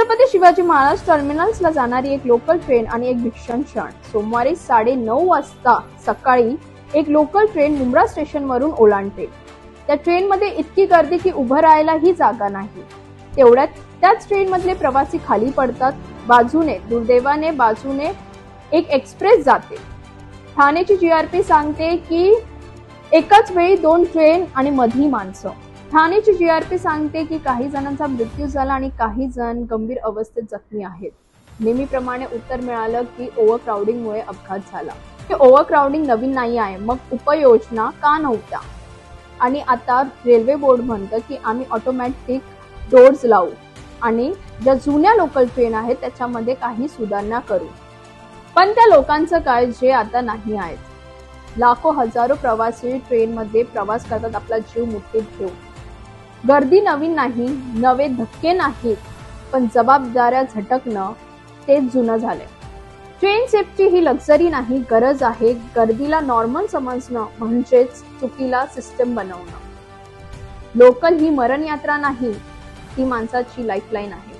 छत्रपती शिवाजी महाराज टर्मिनल्सला जाणारी एक local train आणि एक भीषण क्षण. सोमवारी 9:30 वाजता सकाळी एक लोकल ट्रेन मुंब्रा स्टेशन वरून ओलांडते. त्या ट्रेन मध्ये इतकी गर्दी की उभं राहायलाही जागा नाही. तेवढ्यात त्याच ट्रेन मधले प्रवासी खाली पडतात. दुर्दैवाने बाजूने एक एक्सप्रेस जाते. ठाण्याची जीआरपी सांगते की एकाच वेळी 2 ट्रेन आणि मधी माणसं. ठाण्याची जीआरपी सांगते की काही जणांचा मृत्यू झाला आणि काही जण गंभीर अवस्थेत जखमी आहेत. नेहमीप्रमाणे उत्तर मिळालं की ओव्हरक्राऊडिंगमुळे अपघात झाला. हे ओव्हरक्राऊडिंग नवीन नाही आहे, मग उपाययोजना का नव्हत्या? आणि आता रेल्वे बोर्ड म्हणतं की आम्ही ऑटोमॅटिक डोर्स लावू आणि ज्या जुन्या लोकल ट्रेन आहेत त्याच्यामध्ये काही सुधारणा करू. पण त्या लोकांचं काय जे आता नाही आहेत. लाखो हजारो प्रवासी ट्रेन मध्ये प्रवास करतात आपला जीव मुठीत घेऊन. गर्दी नवीन नाही, नवे धक्के नाहीत, पण जबाबदाऱ्या झटकणं तेच जुनं झालंय. ट्रेन सेफ्टी ही लक्झरी नाही, गरज आहे. गर्दीला नॉर्मल समजणं म्हणजेच चुकीला सिस्टम बनवणं. लोकल ही मरण यात्रा नाही, ती माणसाची लाईफलाईन आहे.